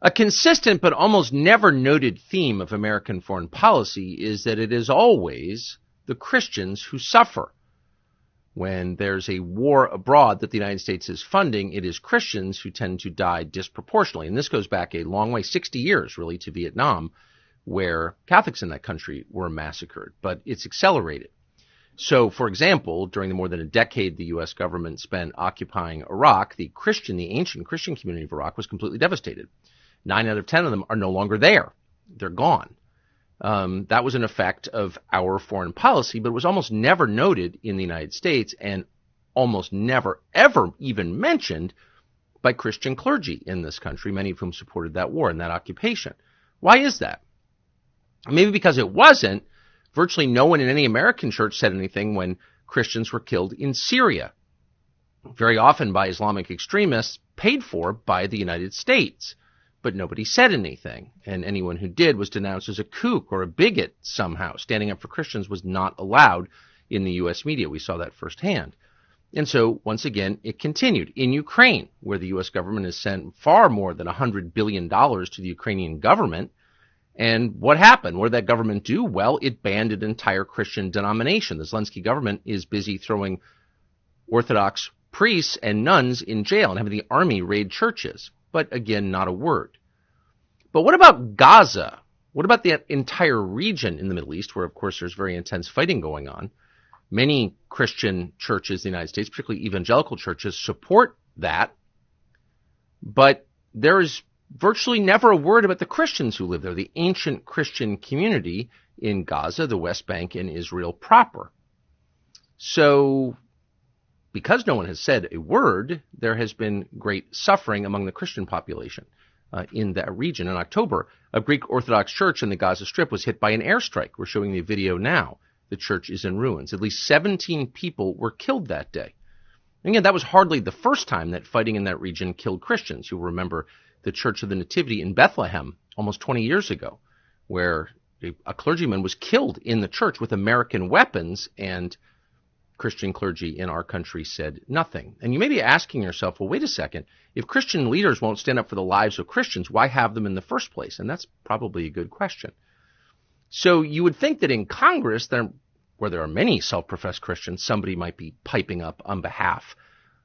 A consistent but almost never noted theme of American foreign policy is that it is always the Christians who suffer. When there's a war abroad that the United States is funding, it is Christians who tend to die disproportionately. And this goes back a long way, 60 years really, to Vietnam, where Catholics in that country were massacred. But it's accelerated. So, for example, during the more than a decade the U.S. government spent occupying Iraq, the ancient Christian community of Iraq was completely devastated. 9 out of 10 of them are no longer there. They're gone. That was an effect of our foreign policy, but it was almost never noted in the United States and almost never, ever even mentioned by Christian clergy in this country, many of whom supported that war and that occupation. Why is that? Maybe because it wasn't. Virtually no one in any American church said anything when Christians were killed in Syria, very often by Islamic extremists paid for by the United States. But nobody said anything, and anyone who did was denounced as a kook or a bigot somehow. Standing up for Christians was not allowed in the U.S. media. We saw that firsthand. And so, once again, it continued. In Ukraine, where the U.S. government has sent far more than $100 billion to the Ukrainian government. And what happened? What did that government do? Well, it banned an entire Christian denomination. The Zelensky government is busy throwing Orthodox priests and nuns in jail and having the army raid churches. But again, not a word. But what about Gaza? What about the entire region in the Middle East, where, of course, there's very intense fighting going on? Many Christian churches in the United States, particularly evangelical churches, support that. But there is virtually never a word about the Christians who live there, the ancient Christian community in Gaza, the West Bank, and Israel proper. So, because no one has said a word, there has been great suffering among the Christian population in that region. In October, a Greek Orthodox church in the Gaza Strip was hit by an airstrike. We're showing the video now. The church is in ruins. At least 17 people were killed that day. And again, that was hardly the first time that fighting in that region killed Christians. You'll remember the Church of the Nativity in Bethlehem almost 20 years ago, where a clergyman was killed in the church with American weapons, and Christian clergy in our country said nothing. And you may be asking yourself, well, wait a second. If Christian leaders won't stand up for the lives of Christians, why have them in the first place? And that's probably a good question. So you would think that in Congress, where there are many self-professed Christians, somebody might be piping up on behalf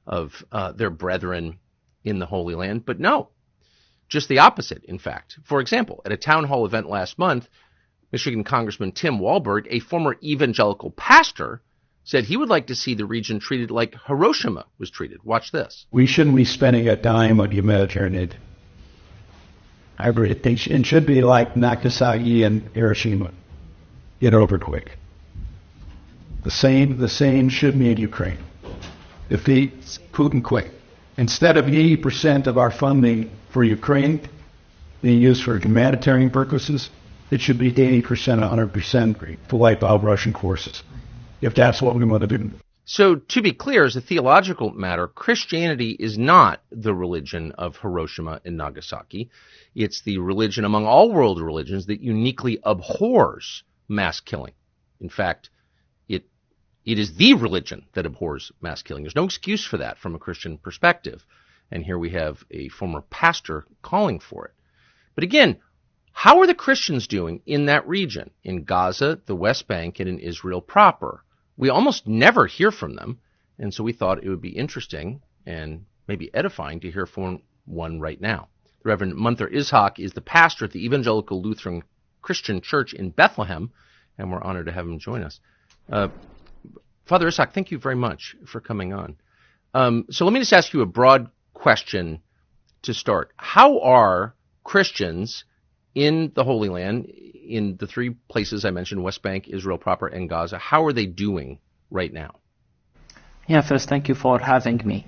of their brethren in the Holy Land. But no, just the opposite, in fact. For example, at a town hall event last month, Michigan Congressman Tim Walberg, a former evangelical pastor, said he would like to see the region treated like Hiroshima was treated. Watch this. We shouldn't be spending a dime on humanitarian aid. I agree. It should be like Nagasaki and Hiroshima. Get over quick. The same should be in Ukraine. Defeat Putin quick. Instead of 80% of our funding for Ukraine being used for humanitarian purposes, it should be 80%, 100% to wipe out Russian forces, if that's what we want to do. So, to be clear, as a theological matter, Christianity is not the religion of Hiroshima and Nagasaki. It's the religion among all world religions that uniquely abhors mass killing. In fact, it is the religion that abhors mass killing. There's no excuse for that from a Christian perspective. And here we have a former pastor calling for it. But again, how are the Christians doing in that region, in Gaza, the West Bank, and in Israel proper? We almost never hear from them, and so we thought it would be interesting and maybe edifying to hear from one right now. The Reverend Munther Ishak is the pastor at the Evangelical Lutheran Christian Church in Bethlehem, and we're honored to have him join us. Father Ishak, thank you very much for coming on. So let me just ask you a broad question to start. How are Christians in the Holy Land, in the three places I mentioned, West Bank, Israel proper, and Gaza, how are they doing right now? Yeah, first, thank you for having me.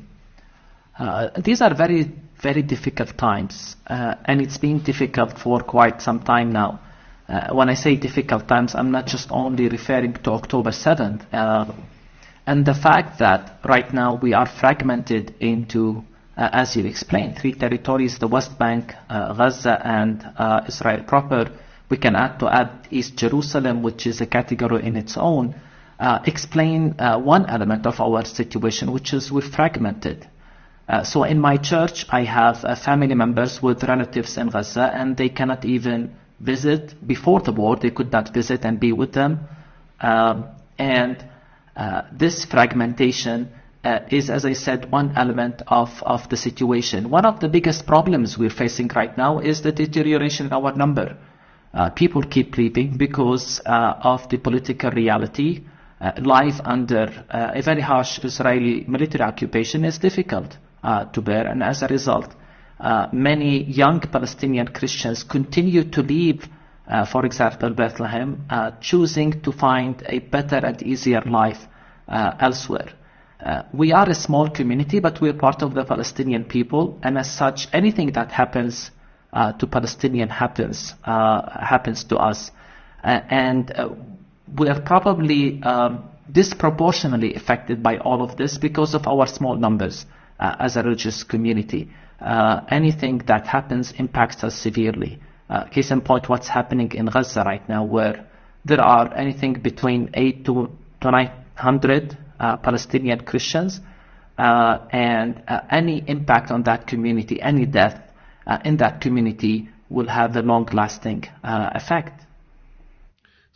These are very, very difficult times, and it's been difficult for quite some time now. When I say difficult times, I'm not just only referring to October 7th, and the fact that right now we are fragmented into, as you explained, three territories, the West Bank, Gaza, and Israel proper. We can add East Jerusalem, which is a category in its own, explain one element of our situation, which is we're fragmented. So in my church, I have family members with relatives in Gaza, and they cannot even visit. Before the war, they could not visit and be with them. This fragmentation is, as I said, one element of the situation. One of the biggest problems we're facing right now is the deterioration in our number. People keep leaving because of the political reality. Life under a very harsh Israeli military occupation is difficult to bear, and as a result, many young Palestinian Christians continue to leave, for example, Bethlehem, choosing to find a better and easier life elsewhere. We are a small community, but we're part of the Palestinian people, and as such, anything that happens to Palestinian happens to us. We are probably disproportionately affected by all of this because of our small numbers as a religious community. Anything that happens impacts us severely. Case in point, what's happening in Gaza right now, where there are anything between 800 to 900 Palestinian Christians, and any impact on that community, any death in that community will have a long-lasting effect.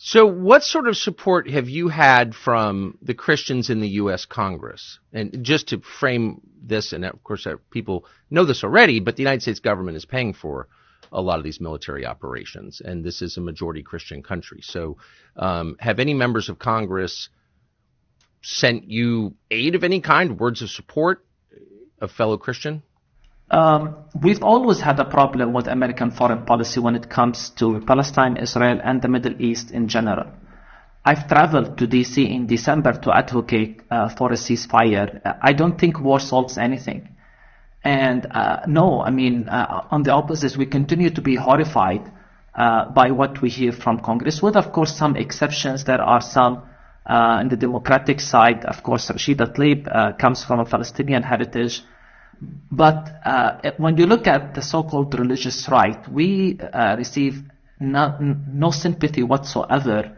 So what sort of support have you had from the Christians in the U.S. Congress? And just to frame this, and of course people know this already, but the United States government is paying for a lot of these military operations, and this is a majority Christian country. So have any members of Congress sent you aid of any kind, words of support, a fellow Christian? We've always had a problem with American foreign policy when it comes to Palestine, Israel, and the Middle East in general. I've traveled to D.C. in December to advocate for a ceasefire. I don't think war solves anything. And no, I mean, on the opposite, we continue to be horrified by what we hear from Congress, with, of course, some exceptions. There are some on the Democratic side. Of course, Rashida Tlaib comes from a Palestinian heritage. But when you look at the so-called religious right, we receive no sympathy whatsoever.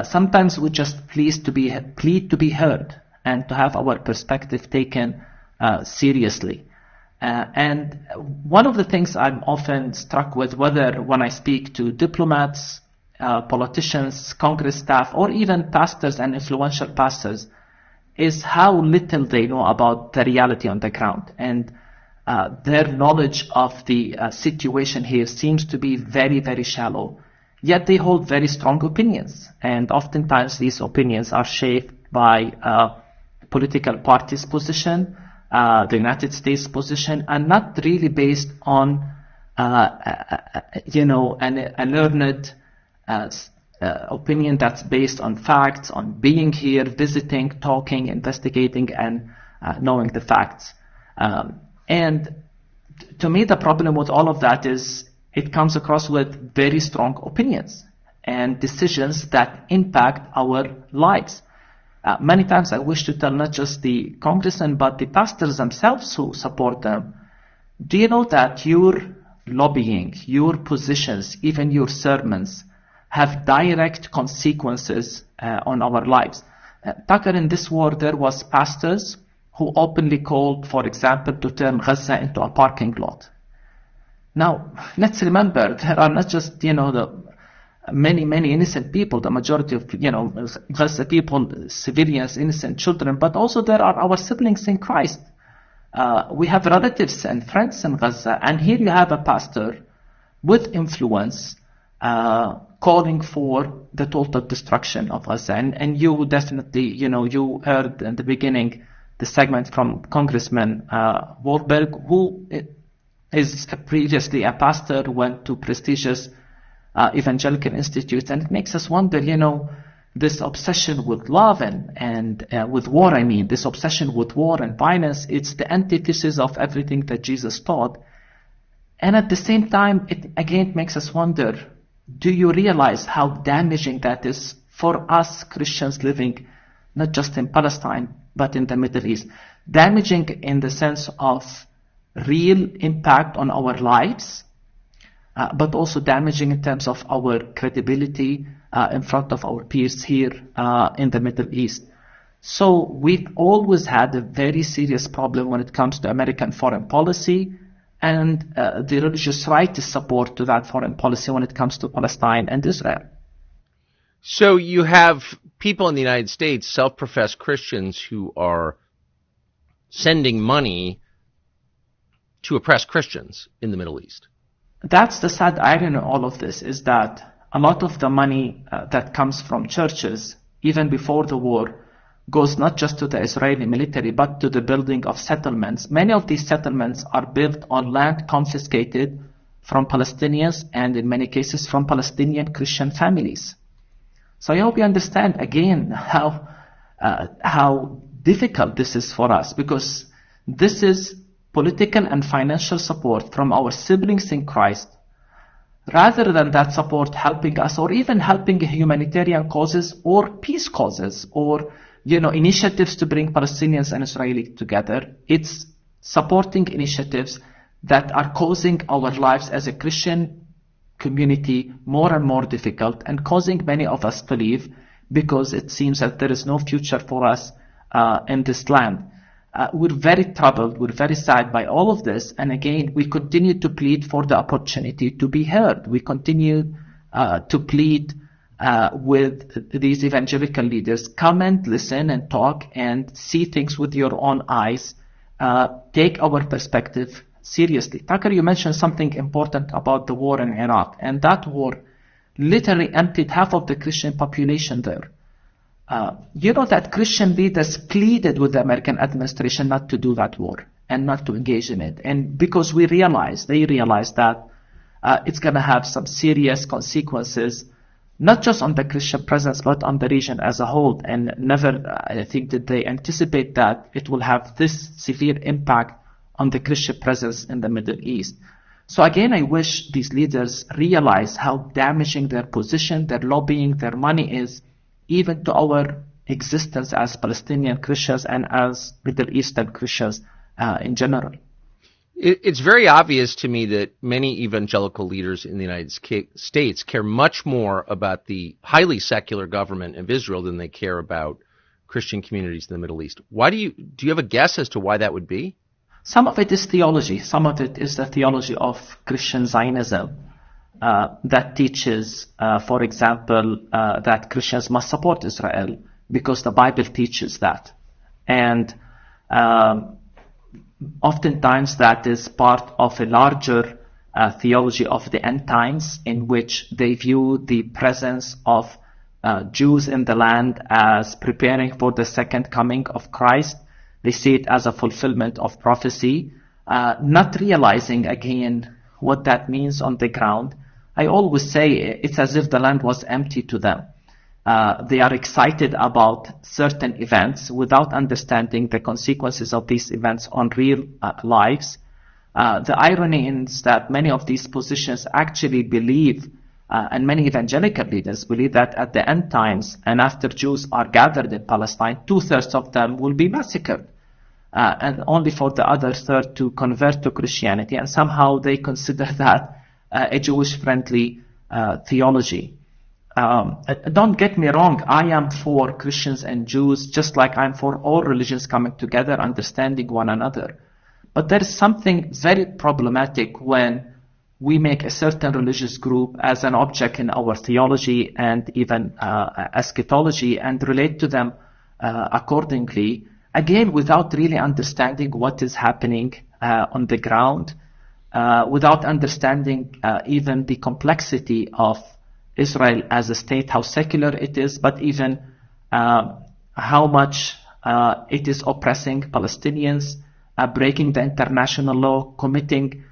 Sometimes we just plead to be heard and to have our perspective taken seriously. And one of the things I'm often struck with, whether when I speak to diplomats, politicians, Congress staff, or even pastors and influential pastors, is how little they know about the reality on the ground. And their knowledge of the situation here seems to be very, very shallow. Yet they hold very strong opinions. And oftentimes these opinions are shaped by political parties' position, the United States position, and not really based on, a learned opinion that's based on facts, on being here, visiting, talking, investigating, and knowing the facts. And to me, the problem with all of that is it comes across with very strong opinions and decisions that impact our lives. Many times I wish to tell not just the congressmen, but the pastors themselves who support them, do you know that your lobbying, your positions, even your sermons, have direct consequences on our lives? Tucker, in this war, there was pastors who openly called, for example, to turn Gaza into a parking lot. Now, let's remember, there are not just, the many innocent people, the majority of, Gaza people, civilians, innocent children, but also there are our siblings in Christ. We have relatives and friends in Gaza, and here you have a pastor with influence, calling for the total destruction of Gaza. And you definitely, you heard in the beginning the segment from Congressman Wahlberg, who is previously a pastor, went to prestigious evangelical institutes, and it makes us wonder, this obsession with love and with war, this obsession with war and violence, it's the antithesis of everything that Jesus taught. And at the same time, it again makes us wonder, do you realize how damaging that is for us Christians living not just in Palestine, but in the Middle East? Damaging in the sense of real impact on our lives, but also damaging in terms of our credibility in front of our peers here in the Middle East. So we've always had a very serious problem when it comes to American foreign policy and the religious right support to that foreign policy when it comes to Palestine and Israel. So you have people in the United States, self-professed Christians, who are sending money to oppress Christians in the Middle East. That's the sad irony in all of this, is that a lot of the money that comes from churches, even before the war, goes not just to the Israeli military, but to the building of settlements. Many of these settlements are built on land confiscated from Palestinians and in many cases from Palestinian Christian families. So I hope you understand again how difficult this is for us, because this is political and financial support from our siblings in Christ, rather than that support helping us or even helping humanitarian causes or peace causes or initiatives to bring Palestinians and Israelis together. It's supporting initiatives that are causing our lives as a Christian community more and more difficult and causing many of us to leave because it seems that there is no future for us in this land. We're very troubled, we're very sad by all of this, and again, we continue to plead for the opportunity to be heard. We continue to plead with these evangelical leaders. Come and listen and talk and see things with your own eyes. Take our perspective seriously. Tucker, you mentioned something important about the war in Iraq, and that war literally emptied half of the Christian population there. That Christian leaders pleaded with the American administration not to do that war and not to engage in it. And because they realized that it's going to have some serious consequences, not just on the Christian presence, but on the region as a whole. And never, I think, did they anticipate that it will have this severe impact on the Christian presence in the Middle East. So again, I wish these leaders realize how damaging their position, their lobbying, their money is, even to our existence as Palestinian Christians and as Middle Eastern Christians in general. It's very obvious to me that many evangelical leaders in the United States care much more about the highly secular government of Israel than they care about Christian communities in the Middle East. Why do you have a guess as to why that would be? Some of it is theology. Some of it is the theology of Christian Zionism. That teaches, for example, that Christians must support Israel because the Bible teaches that. And oftentimes that is part of a larger theology of the end times, in which they view the presence of Jews in the land as preparing for the second coming of Christ. They see it as a fulfillment of prophecy, not realizing again what that means on the ground. I always say it's as if the land was empty to them. They are excited about certain events without understanding the consequences of these events on real lives. The irony is that many of these positions actually believe, and many evangelical leaders believe, that at the end times and after Jews are gathered in Palestine, 2/3 of them will be massacred. And only for the other third to convert to Christianity, and somehow they consider that a Jewish-friendly theology. Don't get me wrong, I am for Christians and Jews, just like I'm for all religions coming together, understanding one another. But there is something very problematic when we make a certain religious group as an object in our theology and even eschatology and relate to them accordingly, again, without really understanding what is happening on the ground, without understanding even the complexity of Israel as a state, how secular it is, but even how much it is oppressing Palestinians, breaking the international law, committing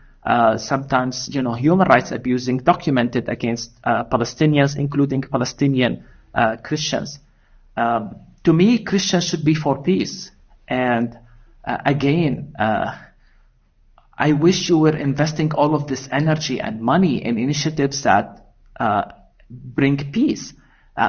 sometimes human rights abusing documented against Palestinians, including Palestinian Christians. To me, Christians should be for peace. And again, I wish you were investing all of this energy and money in initiatives that bring peace,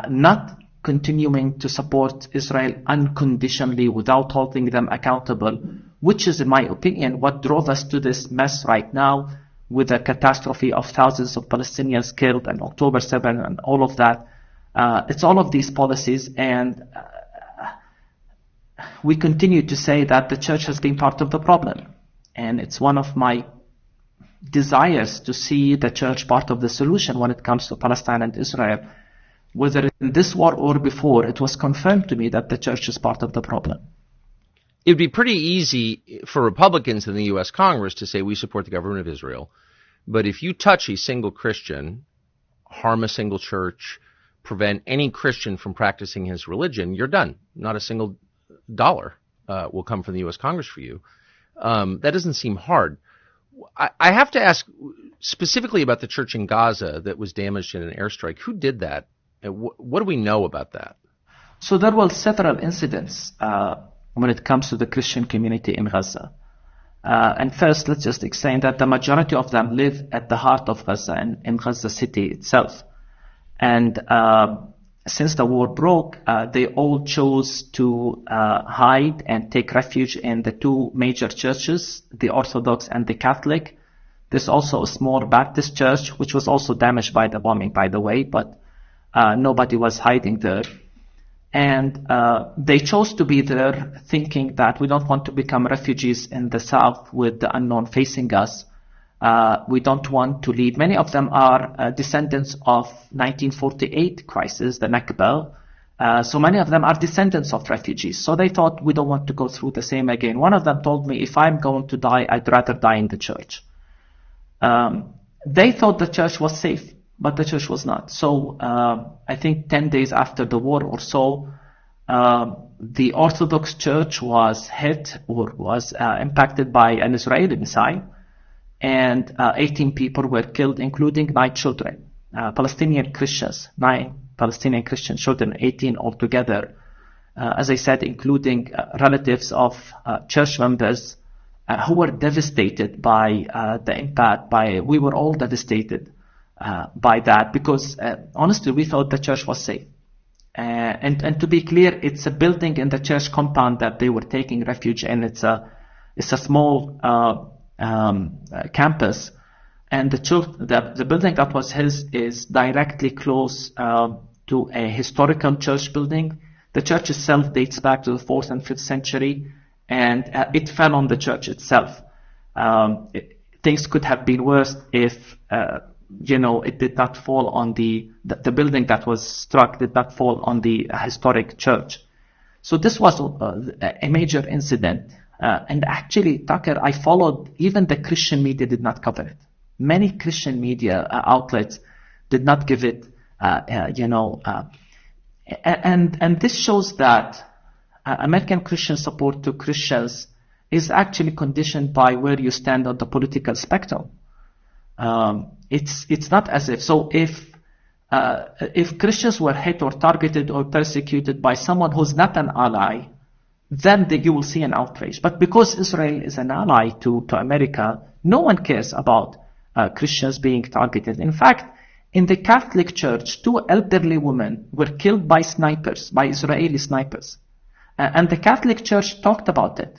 not continuing to support Israel unconditionally without holding them accountable, which is, in my opinion, what drove us to this mess right now with the catastrophe of thousands of Palestinians killed and October 7 and all of that. It's all of these policies, and we continue to say that the church has been part of the problem. And it's one of my desires to see the church part of the solution when it comes to Palestine and Israel. Whether in this war or before, it was confirmed to me that the church is part of the problem. It'd be pretty easy for Republicans in the U.S. Congress to say we support the government of Israel. But if you touch a single Christian, harm a single church, prevent any Christian from practicing his religion, you're done. Not a single dollar will come from the U.S. Congress for you. That doesn't seem hard. I have to ask specifically about the church in Gaza that was damaged in an airstrike. Who did that? What do we know about that? So there were several incidents when it comes to the Christian community in Gaza. And first, let's just explain that the majority of them live at the heart of Gaza and in Gaza city itself. And since the war broke, they all chose to hide and take refuge in the two major churches, the Orthodox and the Catholic. There's also a small Baptist church, which was also damaged by the bombing, by the way, but nobody was hiding there. And they chose to be there thinking that we don't want to become refugees in the south with the unknown facing us. We don't want to leave. Many of them are descendants of 1948 crisis, the Nakba. So many of them are descendants of refugees. So they thought we don't want to go through the same again. One of them told me, if I'm going to die, I'd rather die in the church. They thought the church was safe, but the church was not. So I think 10 days after the war or so, the Orthodox Church was hit or was impacted by an Israeli missile, and 18 people were killed, including 9 children, Palestinian Christians, 9 Palestinian Christian children, 18 altogether. As I said, including relatives of church members who were devastated by the impact. We were all devastated by that, because honestly we thought the church was safe. And to be clear, it's a building in the church compound that they were taking refuge in. It's a small campus, and the building that was his is directly close to a historical church building. The church itself dates back to the 4th and 5th century, and it fell on the church itself. Things could have been worse if it did not fall on the building that was struck did not fall on the historic church. So this was a major incident. And actually, Tucker, I followed, even the Christian media did not cover it. Many Christian media outlets did not give it, and this shows that American Christian support to Christians is actually conditioned by where you stand on the political spectrum. It's not as if, so if Christians were hit or targeted or persecuted by someone who's not an ally, then you will see an outrage. But because Israel is an ally to America, no one cares about Christians being targeted. In fact, in the Catholic Church, 2 elderly women were killed by snipers, by Israeli snipers. And the Catholic Church talked about it.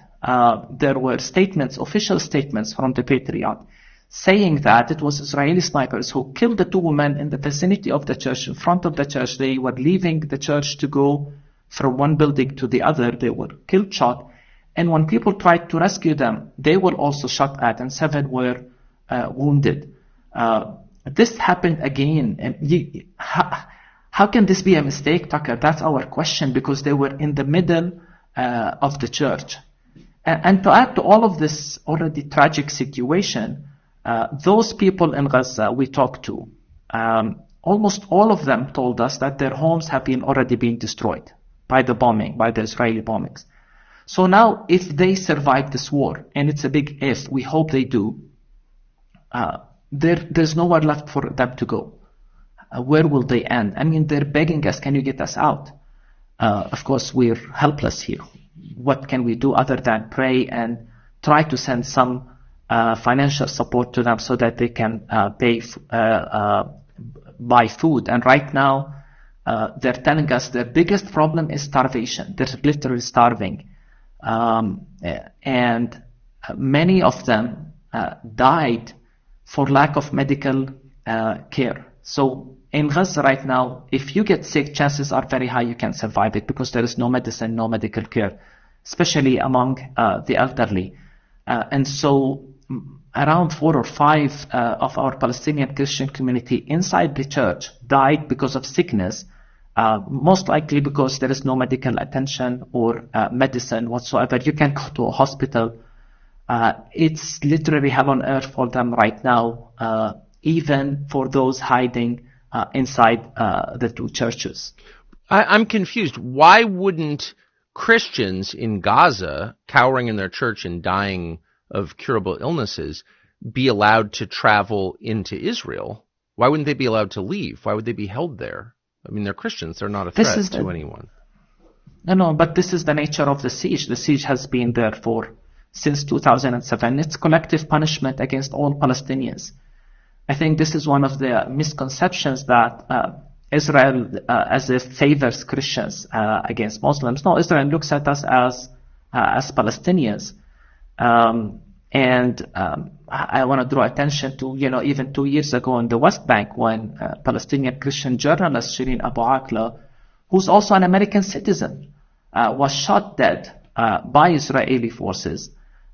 There were statements, official statements from the Patriarch, saying that it was Israeli snipers who killed the 2 women in the vicinity of the church, in front of the church. They were leaving the church to go from one building to the other. They were killed, shot, and when people tried to rescue them, they were also shot at, and 7 were wounded. This happened again. And how can this be a mistake, Tucker? That's our question, because they were in the middle of the church. And to add to all of this already tragic situation, those people in Gaza we talked to, almost all of them told us that their homes have already been destroyed by the bombing, by the Israeli bombings. So now, if they survive this war, and it's a big if, we hope they do, there's nowhere left for them to go. Where will they end? I mean, they're begging us, can you get us out? Of course, we're helpless here. What can we do other than pray and try to send some financial support to them so that they can buy food? And right now, they're telling us their biggest problem is starvation. They're literally starving. And many of them died for lack of medical care. So in Gaza right now, if you get sick, chances are very high you can survive it, because there is no medicine, no medical care. especially among the elderly. And so around 4 or 5 of our Palestinian Christian community inside the church died because of sickness, most likely because there is no medical attention or medicine whatsoever. You can go to a hospital. It's literally hell on earth for them right now, even for those hiding inside the two churches. I'm confused. Why wouldn't Christians in Gaza, cowering in their church and dying of curable illnesses, be allowed to travel into Israel? Why wouldn't they be allowed to leave? Why would they be held there? I mean, they're Christians. They're not a threat to anyone. No, but this is the nature of the siege. The siege has been there since 2007. It's collective punishment against all Palestinians. I think this is one of the misconceptions that Israel as if favors Christians against Muslims. No, Israel looks at us as Palestinians. And I want to draw attention to, even 2 years ago in the West Bank when Palestinian Christian journalist Shireen Abu Akleh, who's also an American citizen, was shot dead by Israeli forces,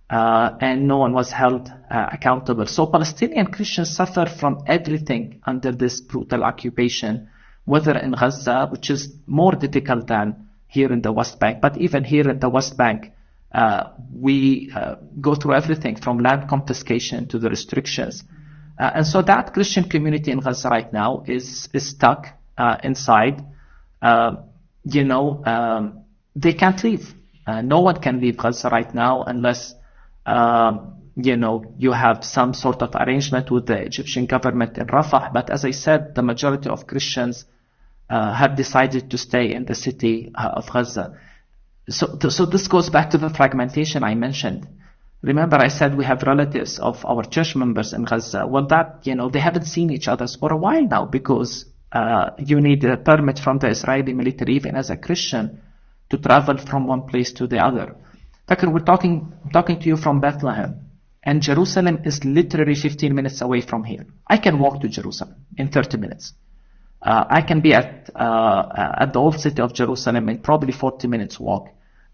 and no one was held accountable. So Palestinian Christians suffer from everything under this brutal occupation, whether in Gaza, which is more difficult than here in the West Bank, but even here in the West Bank, we go through everything from land confiscation to the restrictions. And so that Christian community in Gaza right now is stuck inside. They can't leave. No one can leave Gaza right now unless, you have some sort of arrangement with the Egyptian government in Rafah. But as I said, the majority of Christians have decided to stay in the city of Gaza. So this goes back to the fragmentation I mentioned. Remember, I said we have relatives of our church members in Gaza. Well, they haven't seen each other for a while now because you need a permit from the Israeli military, even as a Christian, to travel from one place to the other. Tucker, we're talking to you from Bethlehem, and Jerusalem is literally 15 minutes away from here. I can walk to Jerusalem in 30 minutes. I can be at the old city of Jerusalem in probably 40 minutes walk.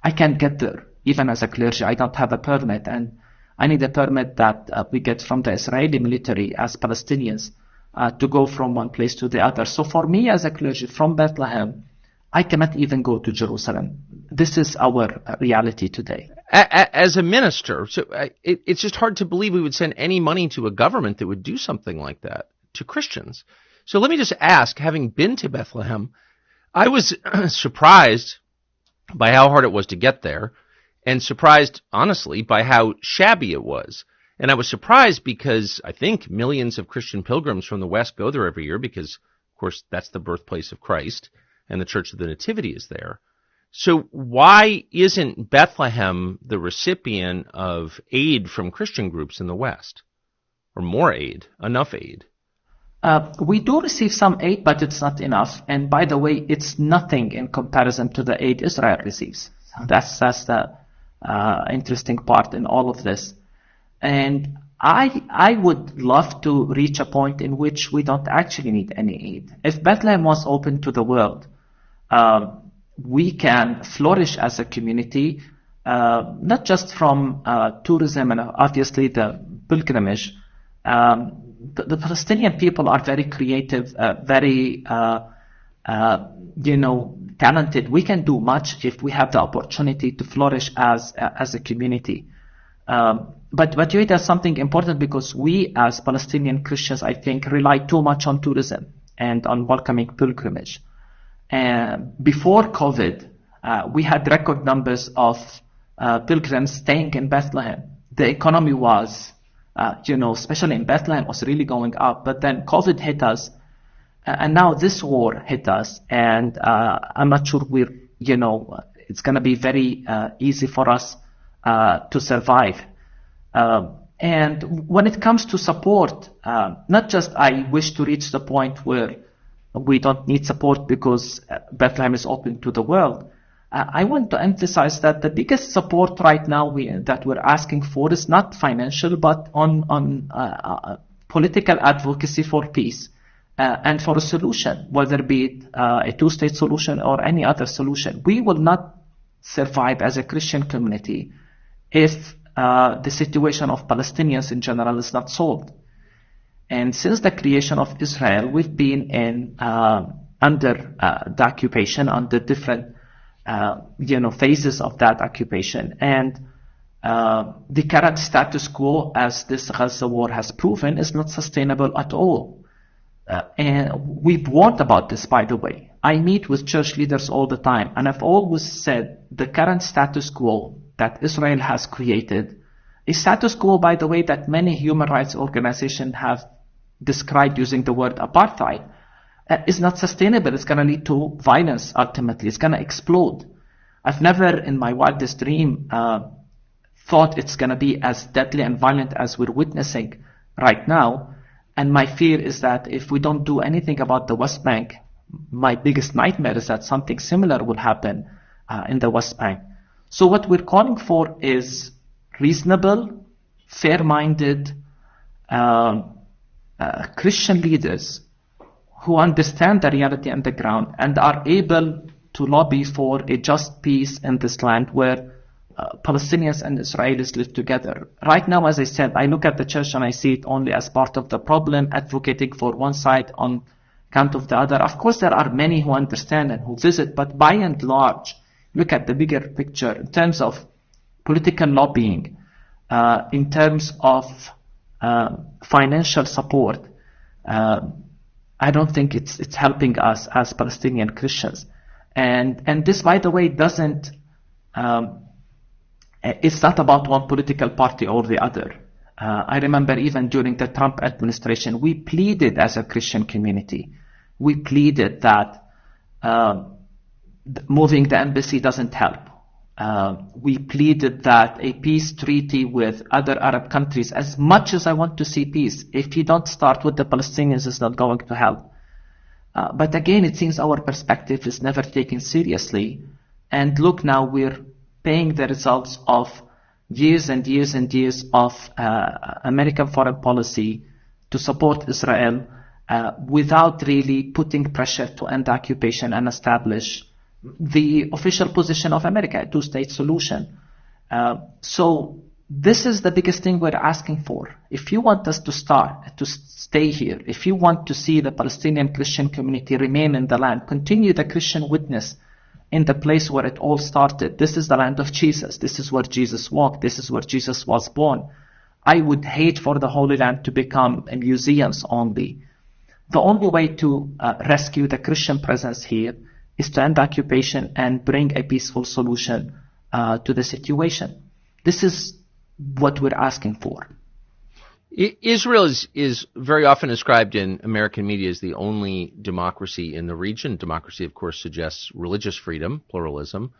I can't get there, even as a clergy. I don't have a permit, and I need a permit that we get from the Israeli military as Palestinians to go from one place to the other. So for me as a clergy from Bethlehem, I cannot even go to Jerusalem. This is our reality today. As a minister, so it's just hard to believe we would send any money to a government that would do something like that to Christians. So let me just ask, having been to Bethlehem, I was surprised by how hard it was to get there, and surprised, honestly, by how shabby it was. And I was surprised because I think millions of Christian pilgrims from the West go there every year because, of course, that's the birthplace of Christ, and the Church of the Nativity is there. So why isn't Bethlehem the recipient of aid from Christian groups in the West? Or more aid, enough aid? We do receive some aid, but it's not enough. And by the way, it's nothing in comparison to the aid Israel receives. That's the interesting part in all of this. And I would love to reach a point in which we don't actually need any aid. If Bethlehem was open to the world, we can flourish as a community, not just from tourism and obviously the pilgrimage. The Palestinian people are very creative, very, talented. We can do much if we have the opportunity to flourish as a community. But you there's something important because we as Palestinian Christians, I think, rely too much on tourism and on welcoming pilgrimage. Before COVID, we had record numbers of pilgrims staying in Bethlehem. The economy was, especially in Bethlehem, was really going up. But then COVID hit us, and now this war hit us, and I'm not sure it's going to be very easy for us to survive. And when it comes to support, not just I wish to reach the point where we don't need support because Bethlehem is open to the world. I want to emphasize that the biggest support right now that we're asking for is not financial, but on political advocacy for peace and for a solution, whether it be a two-state solution or any other solution. We will not survive as a Christian community if the situation of Palestinians in general is not solved. And since the creation of Israel, we've been under the occupation, under different phases of that occupation. And the current status quo, as this Gaza war has proven, is not sustainable at all. And we've warned about this, by the way. I meet with church leaders all the time, and I've always said the current status quo that Israel has created, a status quo, by the way, that many human rights organizations have described using the word apartheid, is not sustainable. It's going to lead to violence ultimately. It's going to explode. I've never in my wildest dream thought it's going to be as deadly and violent as we're witnessing right now. And my fear is that if we don't do anything about the West Bank, my biggest nightmare is that something similar will happen in the West Bank. So what we're calling for is reasonable, fair-minded Christian leaders who understand the reality on the ground and are able to lobby for a just peace in this land where Palestinians and Israelis live together. Right now, as I said, I look at the church and I see it only as part of the problem, advocating for one side on account of the other. Of course, there are many who understand and who visit, but by and large, look at the bigger picture in terms of political lobbying, in terms of financial support. I don't think it's helping us as Palestinian Christians. And this, by the way, doesn't it's not about one political party or the other. I remember even during the Trump administration, we pleaded as a Christian community. We pleaded that moving the embassy doesn't help. We pleaded that a peace treaty with other Arab countries, as much as I want to see peace, if you don't start with the Palestinians, it's not going to help. But again, it seems our perspective is never taken seriously. And look, now we're paying the results of years and years and years of American foreign policy to support Israel without really putting pressure to end the occupation and establish the official position of America, a two-state solution. So this is the biggest thing we're asking for. If you want us to stay here, if you want to see the Palestinian Christian community remain in the land, continue the Christian witness in the place where it all started. This is the land of Jesus. This is where Jesus walked. This is where Jesus was born. I would hate for the Holy Land to become a museums only. The only way to rescue the Christian presence here is to end the occupation and bring a peaceful solution to the situation. This is what we're asking for. Israel is very often described in American media as the only democracy in the region. Democracy, of course, suggests religious freedom, pluralism.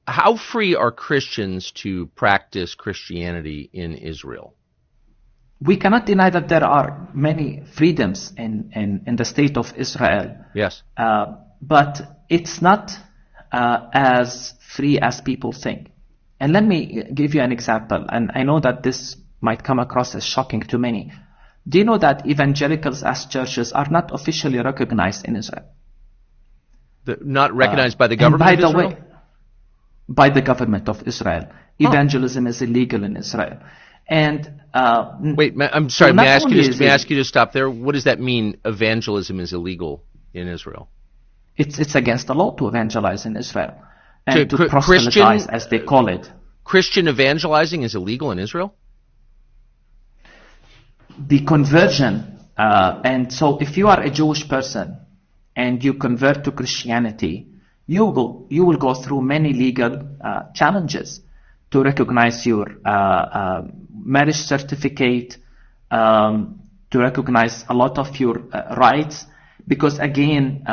How free are Christians to practice Christianity in Israel? We cannot deny that there are many freedoms in the state of Israel. Yes. But it's not as free as people think. And let me give you an example. And I know that this might come across as shocking to many. Do you know that evangelicals as churches are not officially recognized in Israel? Not recognized by the government of Israel? By the way, by the government of Israel. Evangelism is illegal in Israel. And wait, I'm sorry. May I ask you to stop there? What does that mean? Evangelism is illegal in Israel. It's against the law to evangelize in Israel and to proselytize, as they call it. Christian evangelizing is illegal in Israel? The conversion, and so if you are a Jewish person and you convert to Christianity, you will go through many legal challenges to recognize your marriage certificate, to recognize a lot of your rights, because again,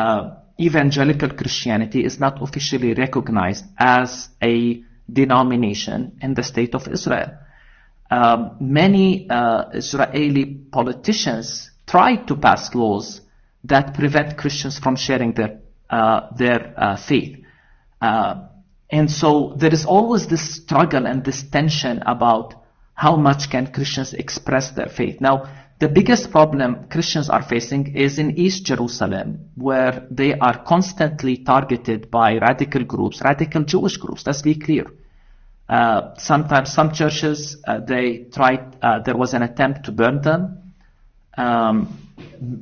evangelical Christianity is not officially recognized as a denomination in the state of Israel. Many Israeli politicians try to pass laws that prevent Christians from sharing their faith. And so there is always this struggle and this tension about how much can Christians express their faith. Now, The biggest problem Christians are facing is in East Jerusalem, where they are constantly targeted by radical groups, radical Jewish groups. Let's be clear. Sometimes some churches, there was an attempt to burn them.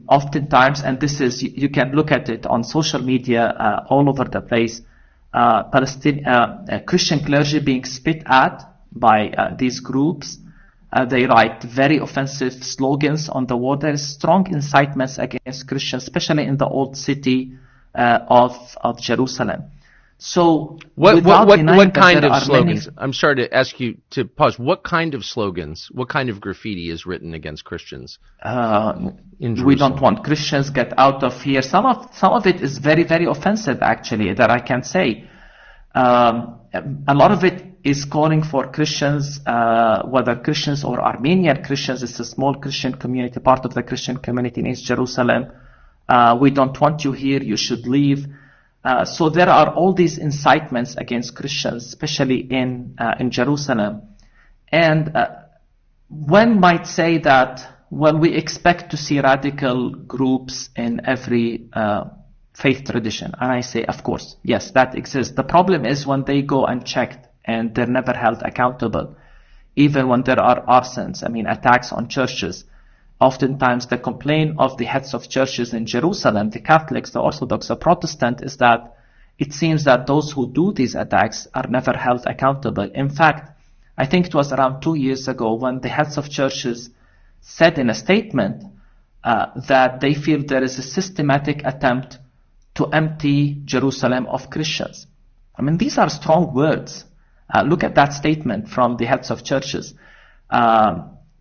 Oftentimes, and this is, you can look at it on social media all over the place, Christian clergy being spit at by these groups. They write very offensive slogans on the wall. There is strong incitements against Christians, especially in the old city of Jerusalem. So, what kind of slogans? I'm sorry to ask you to pause. What kind of slogans? What kind of graffiti is written against Christians? We don't want Christians, get out of here. Some of it is very, very offensive, actually, that I can say. A lot of it is calling for Christians, whether Christians or Armenian Christians. It's a small Christian community, part of the Christian community in East Jerusalem. We don't want you here. You should leave. So there are all these incitements against Christians, especially in Jerusalem. And one might say that, well, we expect to see radical groups in every faith tradition. And I say, of course, yes, that exists. The problem is when they go unchecked and they're never held accountable, even when there are arsons, attacks on churches. Oftentimes the complaint of the heads of churches in Jerusalem, the Catholics, the Orthodox, the Protestant, is that it seems that those who do these attacks are never held accountable. In fact, I think it was around 2 years ago when the heads of churches said in a statement that they feel there is a systematic attempt to empty Jerusalem of Christians. These are strong words. Look at that statement from the heads of churches.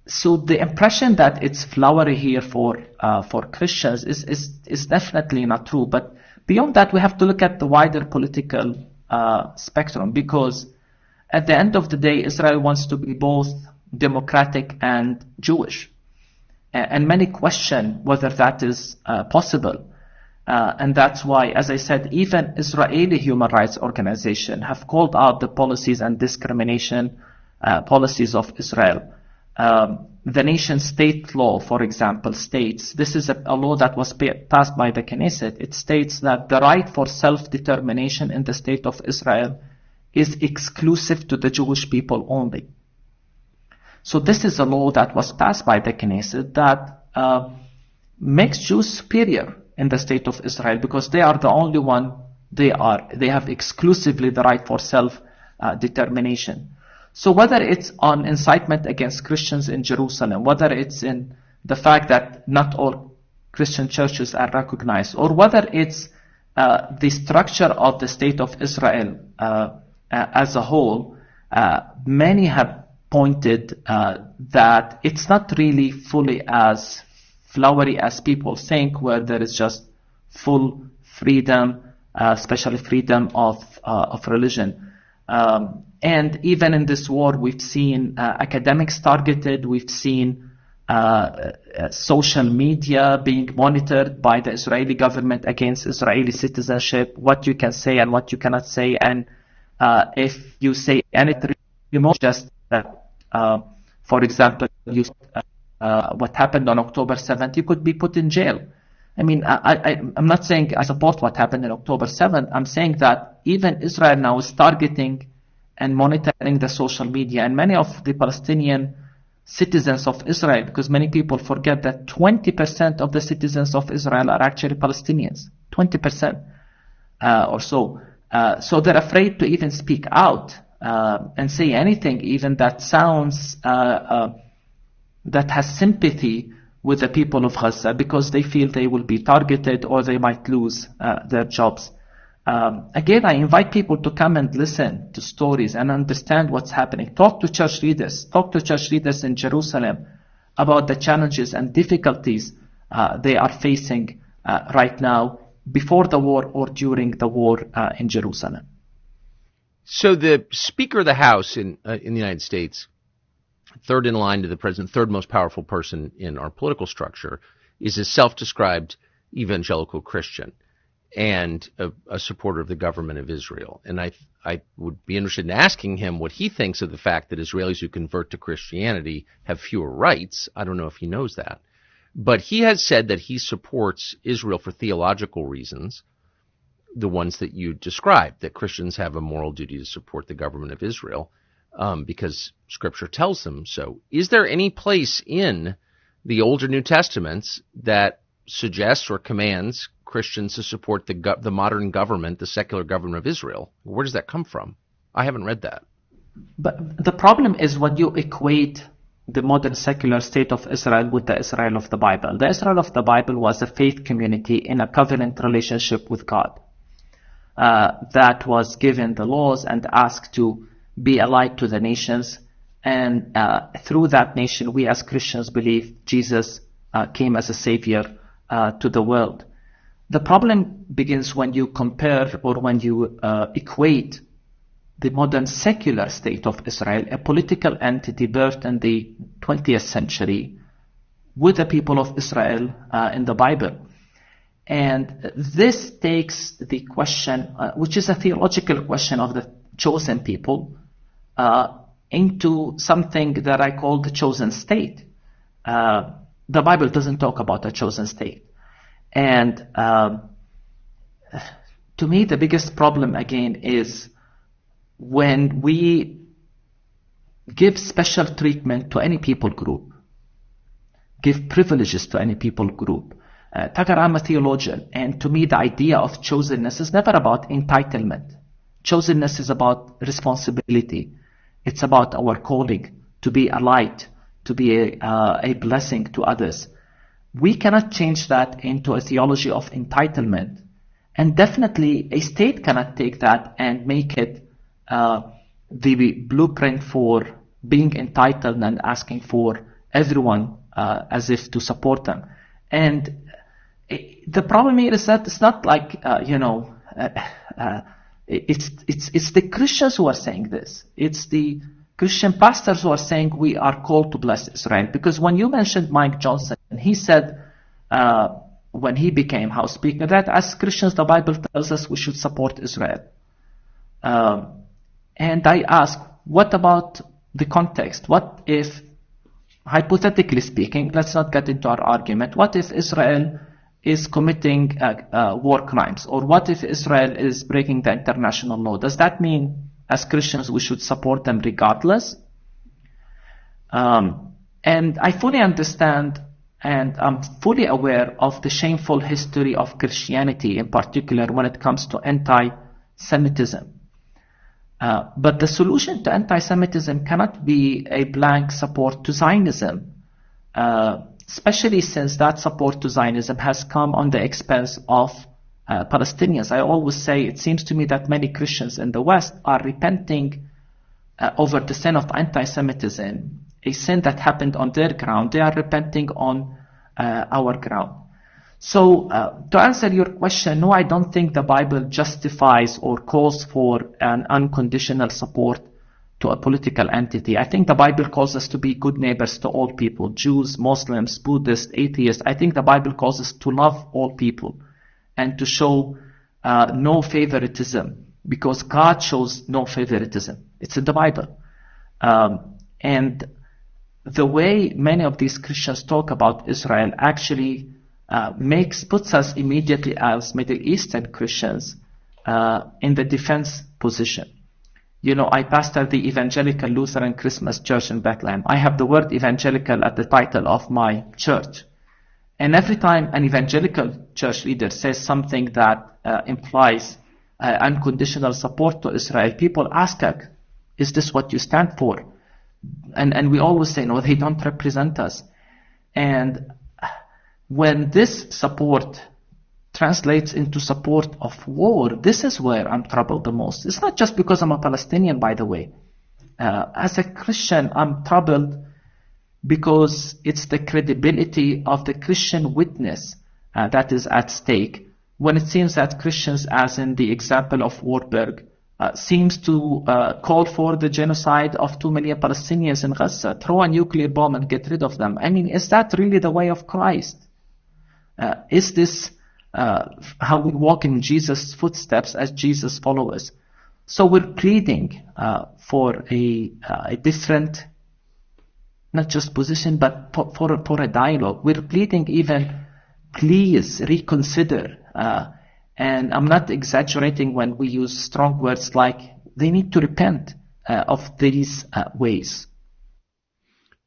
So the impression that it's flowery here for Christians is definitely not true. But beyond that, we have to look at the wider political spectrum, because at the end of the day, Israel wants to be both democratic and Jewish. And many question whether that is possible. And that's why, as I said, even Israeli human rights organizations have called out the policies and discrimination policies of Israel. The nation state law, for example, states, this is a law that was passed by the Knesset. It states that the right for self-determination in the state of Israel is exclusive to the Jewish people only. So this is a law that was passed by the Knesset that makes Jews superior in the state of Israel, because they are the only one, they have exclusively the right for self-determination. So whether it's on incitement against Christians in Jerusalem, whether it's in the fact that not all Christian churches are recognized, or whether it's the structure of the state of Israel as a whole, many have pointed that it's not really fully as flowery as people think, where there is just full freedom, especially freedom of religion. And even in this war, we've seen academics targeted. We've seen social media being monitored by the Israeli government against Israeli citizenship, what you can say and what you cannot say. And if you say anything, just that, for example, what happened on October 7th, you could be put in jail. I'm not saying I support what happened on October 7th. I'm saying that even Israel now is targeting and monitoring the social media, and many of the Palestinian citizens of Israel, because many people forget that 20% of the citizens of Israel are actually Palestinians, 20% or so. So they're afraid to even speak out and say anything, even that sounds that has sympathy with the people of Gaza, because they feel they will be targeted or they might lose their jobs. Again, I invite people to come and listen to stories and understand what's happening. Talk to church leaders. Talk to church leaders in Jerusalem about the challenges and difficulties they are facing right now, before the war or during the war in Jerusalem. So the Speaker of the House in the United States, third in line to the president, third most powerful person in our political structure, is a self-described evangelical Christian and a supporter of the government of Israel. And I would be interested in asking him what he thinks of the fact that Israelis who convert to Christianity have fewer rights. I don't know if he knows that. But he has said that he supports Israel for theological reasons, the ones that you described, that Christians have a moral duty to support the government of Israel because Scripture tells them so. Is there any place in the Old or New Testaments that suggests or commands Christians to support the modern government, the secular government of Israel? Where does that come from? I haven't read that. But the problem is when you equate the modern secular state of Israel with the Israel of the Bible. The Israel of the Bible was a faith community in a covenant relationship with God that was given the laws and asked to be a light to the nations. And through that nation, we as Christians believe Jesus came as a savior to the world. The problem begins when you compare or when you equate the modern secular state of Israel, a political entity birthed in the 20th century, with the people of Israel in the Bible. And this takes the question, which is a theological question of the chosen people, into something that I call the chosen state. The Bible doesn't talk about a chosen state. And to me, the biggest problem again is when we give special treatment to any people group, give privileges to any people group. Tucker, I'm a theologian, and to me the idea of chosenness is never about entitlement. Chosenness is about responsibility. It's about our calling to be a light, to be a blessing to others. We cannot change that into a theology of entitlement. And definitely a state cannot take that and make it the blueprint for being entitled and asking for everyone as if to support them. And the problem here is that it's not like, it's the Christians who are saying this. It's the Christian pastors who are saying we are called to bless Israel. Because when you mentioned Mike Johnson, he said when he became House Speaker that as Christians the Bible tells us we should support Israel. And I ask, what about the context? What if, hypothetically speaking, let's not get into our argument, what if Israel is committing war crimes? Or what if Israel is breaking the international law? Does that mean, as Christians, we should support them regardless? And I fully understand and I'm fully aware of the shameful history of Christianity, in particular when it comes to anti-Semitism. But the solution to anti-Semitism cannot be a blank support to Zionism, especially since that support to Zionism has come on the expense of Palestinians. I always say it seems to me that many Christians in the West are repenting over the sin of anti-Semitism, a sin that happened on their ground. They are repenting on our ground. So, to answer your question, no, I don't think the Bible justifies or calls for an unconditional support to a political entity. I think the Bible calls us to be good neighbors to all people, Jews, Muslims, Buddhists, atheists. I think the Bible calls us to love all people and to show no favoritism, because God shows no favoritism. It's in the Bible. And the way many of these Christians talk about Israel actually puts us immediately as Middle Eastern Christians in the defense position. You know, I pastor the Evangelical Lutheran Christmas Church in Bethlehem. I have the word evangelical at the title of my church. And every time an evangelical church leader says something that implies unconditional support to Israel, people ask us, is this what you stand for? And we always say, no, they don't represent us. And when this support translates into support of war, this is where I'm troubled the most. It's not just because I'm a Palestinian, by the way. As a Christian, I'm troubled because it's the credibility of the Christian witness that is at stake, when it seems that Christians, as in the example of Warburg, seems to call for the genocide of 2 million Palestinians in Gaza, throw a nuclear bomb and get rid of them. I mean, is that really the way of Christ? Is this how we walk in Jesus' footsteps as Jesus' followers? So we're pleading for a different not just position, but for a dialogue. We're pleading even, please reconsider. And I'm not exaggerating when we use strong words like they need to repent of these ways.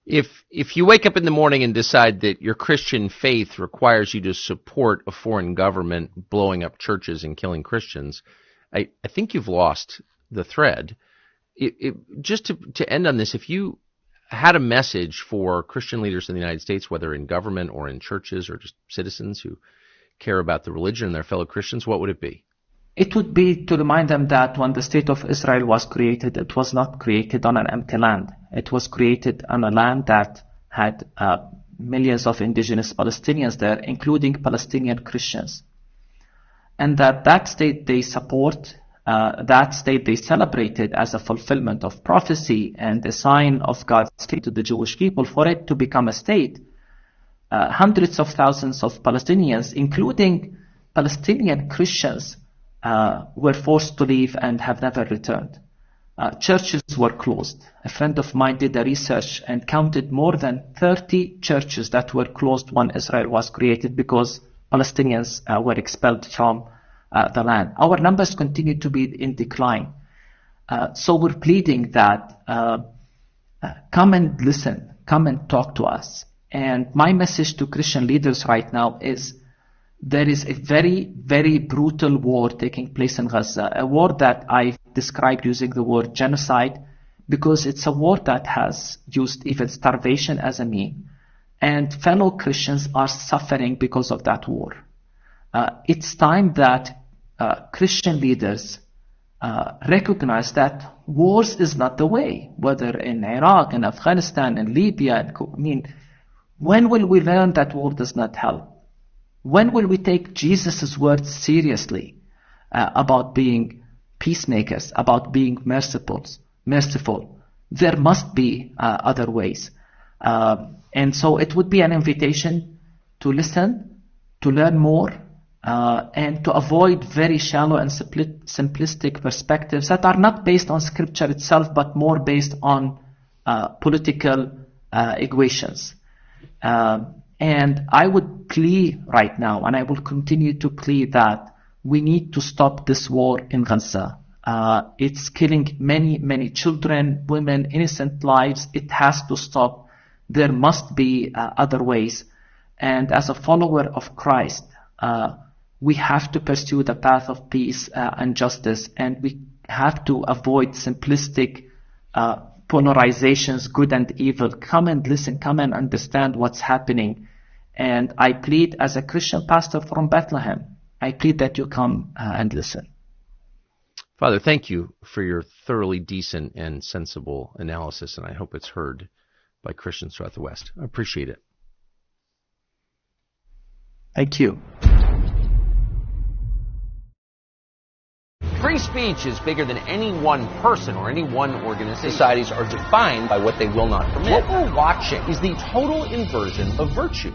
If you wake up in the morning and decide that your Christian faith requires you to support a foreign government blowing up churches and killing Christians, I think you've lost the thread. Just to end on this, if you had a message for Christian leaders in the United States, whether in government or in churches or just citizens who care about the religion and their fellow Christians, what would it be? It would be to remind them that when the state of Israel was created, it was not created on an empty land. It was created on a land that had millions of indigenous Palestinians there, including Palestinian Christians. And that state they support, that state they celebrated as a fulfillment of prophecy and a sign of God's state to the Jewish people. For it to become a state, hundreds of thousands of Palestinians, including Palestinian Christians, were forced to leave and have never returned. Churches were closed. A friend of mine did a research and counted more than 30 churches that were closed when Israel was created because Palestinians were expelled from the land. Our numbers continue to be in decline. So we're pleading that come and listen, come and talk to us. And my message to Christian leaders right now is there is a very, very brutal war taking place in Gaza, a war that I described using the word genocide because it's a war that has used even starvation as a mean. And fellow Christians are suffering because of that war. It's time that Christian leaders recognize that wars is not the way, whether in Iraq, in Afghanistan, in Libya. When will we learn that war does not help? When will we take Jesus' words seriously about being peacemakers, about being merciful? There must be other ways. And so it would be an invitation to listen, to learn more, and to avoid very shallow and simplistic perspectives that are not based on Scripture itself, but more based on political equations. And I would plea right now, and I will continue to plea that we need to stop this war in Gaza. It's killing many, many children, women, innocent lives. It has to stop. There must be other ways. And as a follower of Christ, we have to pursue the path of peace and justice, and we have to avoid simplistic polarizations, good and evil. Come and listen, come and understand what's happening. And I plead as a Christian pastor from Bethlehem, I plead that you come and listen. Father, thank you for your thoroughly decent and sensible analysis, and I hope it's heard by Christians throughout the West. I appreciate it. Thank you. Free speech is bigger than any one person or any one organization. Societies are defined by what they will not permit. What we're watching is the total inversion of virtue.